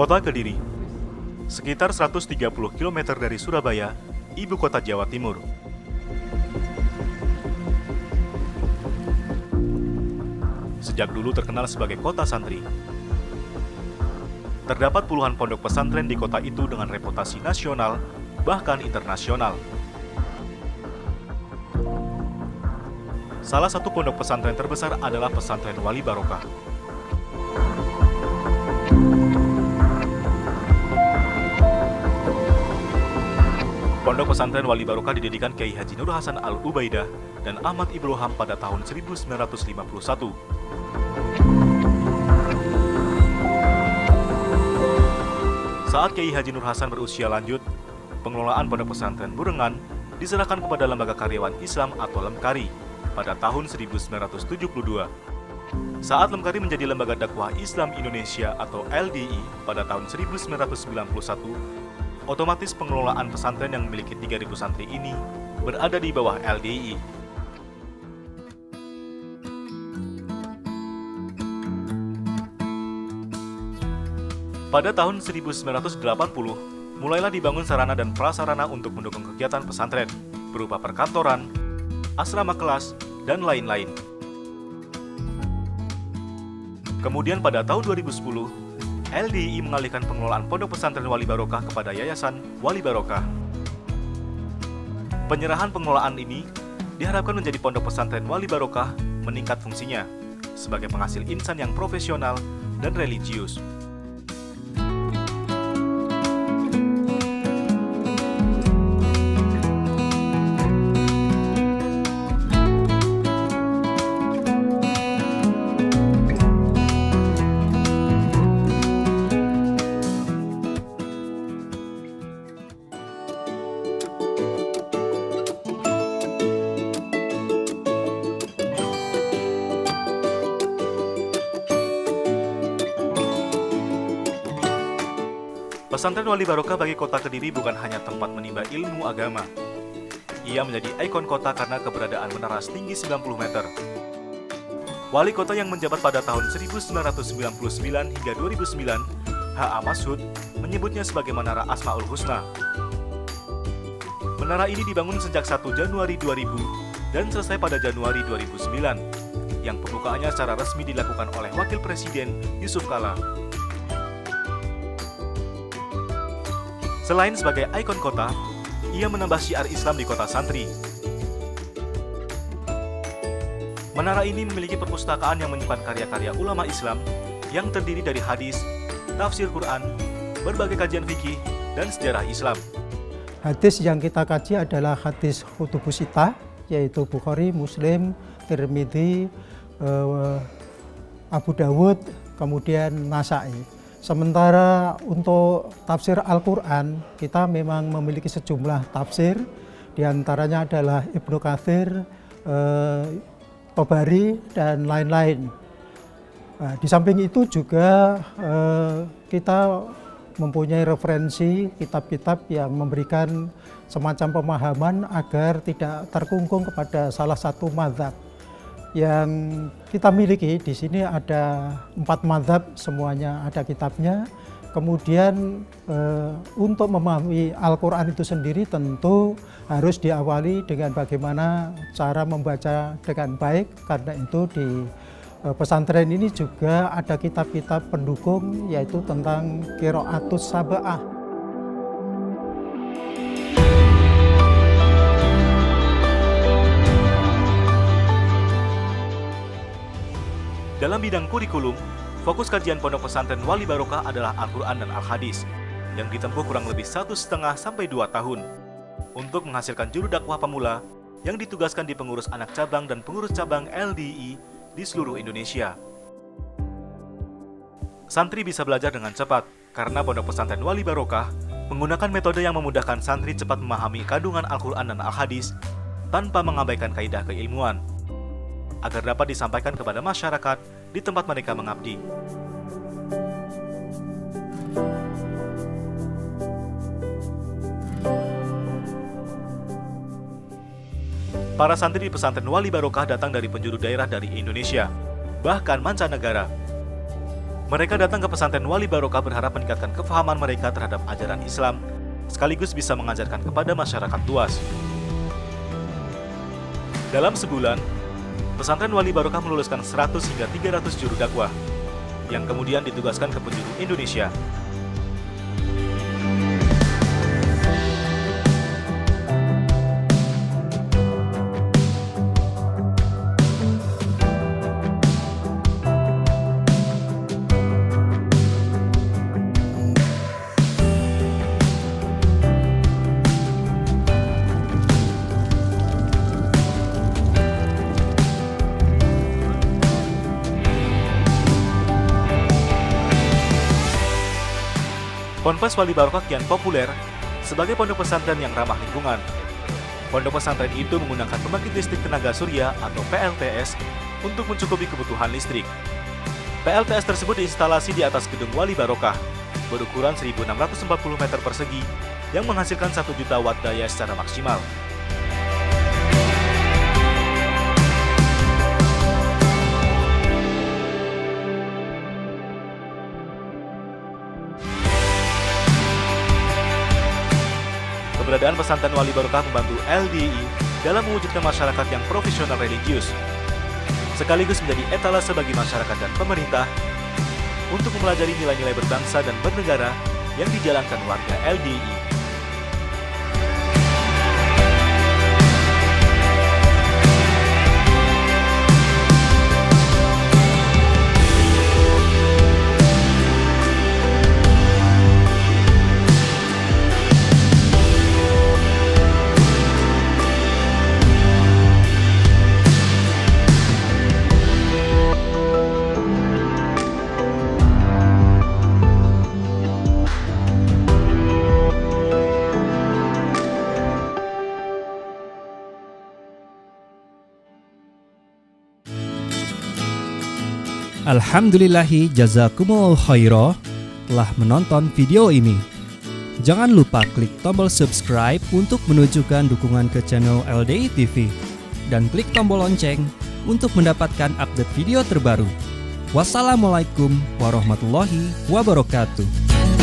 Kota Kediri, sekitar 130 km dari Surabaya, ibu kota Jawa Timur. Sejak dulu terkenal sebagai kota santri. Terdapat puluhan pondok pesantren di kota itu dengan reputasi nasional, bahkan internasional. Salah satu pondok pesantren terbesar adalah Pesantren Wali Barokah. Pondok Pesantren Wali Barokah didirikan Kiai Haji Nur Hasan Al-Ubaidah dan Ahmad Ibroham pada tahun 1951. Saat Kiai Haji Nur Hasan berusia lanjut, pengelolaan Pondok Pesantren Burengan diserahkan kepada Lembaga Karyawan Islam atau Lemkari pada tahun 1972. Saat Lemkari menjadi Lembaga Dakwah Islam Indonesia atau LDI pada tahun 1991, otomatis pengelolaan pesantren yang memiliki 3.000 santri ini berada di bawah LDI. Pada tahun 1980, mulailah dibangun sarana dan prasarana untuk mendukung kegiatan pesantren, berupa perkantoran, asrama kelas, dan lain-lain. Kemudian pada tahun 2010, LDI mengalihkan pengelolaan Pondok Pesantren Wali Barokah kepada Yayasan Wali Barokah. Penyerahan pengelolaan ini diharapkan menjadi Pondok Pesantren Wali Barokah meningkat fungsinya sebagai penghasil insan yang profesional dan religius. Pesantren Wali Barokah bagi kota Kediri bukan hanya tempat menimba ilmu agama. Ia menjadi ikon kota karena keberadaan menara setinggi 90 meter. Wali kota yang menjabat pada tahun 1999 hingga 2009, H.A. Masud, menyebutnya sebagai Menara Asmaul Husna. Menara ini dibangun sejak 1 Januari 2000 dan selesai pada Januari 2009, yang pembukaannya secara resmi dilakukan oleh Wakil Presiden Yusuf Kala. Selain sebagai ikon kota, ia menambah syiar Islam di kota santri. Menara ini memiliki perpustakaan yang menyimpan karya-karya ulama Islam yang terdiri dari hadis, tafsir Quran, berbagai kajian fikih, dan sejarah Islam. Hadis yang kita kaji adalah hadis Kutubus Sittah, yaitu Bukhari, Muslim, Tirmidzi, Abu Dawud, kemudian Nasa'i. Sementara untuk tafsir Al-Quran, kita memang memiliki sejumlah tafsir, diantaranya adalah Ibnu Katsir, Tabari, dan lain-lain. Nah, di samping itu juga kita mempunyai referensi kitab-kitab yang memberikan semacam pemahaman agar tidak terkungkung kepada salah satu mazhab. Yang kita miliki di sini ada 4 mazhab, semuanya ada kitabnya. Kemudian untuk memahami Al-Quran itu sendiri tentu harus diawali dengan bagaimana cara membaca dengan baik. Karena itu di pesantren ini juga ada kitab-kitab pendukung, yaitu tentang Qiraatus Sab'ah. Dalam bidang kurikulum, fokus kajian Pondok Pesantren Wali Barokah adalah Al-Quran dan Al-Hadis, yang ditempuh kurang lebih 1,5 sampai 2 tahun, untuk menghasilkan juru dakwah pemula yang ditugaskan di pengurus anak cabang dan pengurus cabang LDI di seluruh Indonesia. Santri bisa belajar dengan cepat, karena Pondok Pesantren Wali Barokah menggunakan metode yang memudahkan santri cepat memahami kandungan Al-Quran dan Al-Hadis tanpa mengabaikan kaidah keilmuan, agar dapat disampaikan kepada masyarakat di tempat mereka mengabdi. Para santri di pesantren Wali Barokah datang dari penjuru daerah dari Indonesia, bahkan mancanegara. Mereka datang ke pesantren Wali Barokah berharap meningkatkan kefahaman mereka terhadap ajaran Islam, sekaligus bisa mengajarkan kepada masyarakat luas. Dalam sebulan, pesantren Wali Barokah meluluskan 100 hingga 300 juru dakwah, yang kemudian ditugaskan ke penjuru Indonesia. Ponpes Wali Barokah kian populer sebagai pondok pesantren yang ramah lingkungan. Pondok pesantren itu menggunakan pembangkit listrik tenaga surya atau PLTS untuk mencukupi kebutuhan listrik. PLTS tersebut diinstalasi di atas gedung Wali Barokah berukuran 1.640 meter persegi yang menghasilkan 1 juta watt daya secara maksimal. Keberadaan pesantren Wali Barokah membantu LDI dalam mewujudkan masyarakat yang profesional religius, sekaligus menjadi etalase bagi masyarakat dan pemerintah untuk mempelajari nilai-nilai berbangsa dan bernegara yang dijalankan warga LDI. Alhamdulillahi jazakumullahu khairah telah menonton video ini. Jangan lupa klik tombol subscribe untuk menunjukkan dukungan ke channel LDI TV dan klik tombol lonceng untuk mendapatkan update video terbaru. Wassalamualaikum warahmatullahi wabarakatuh.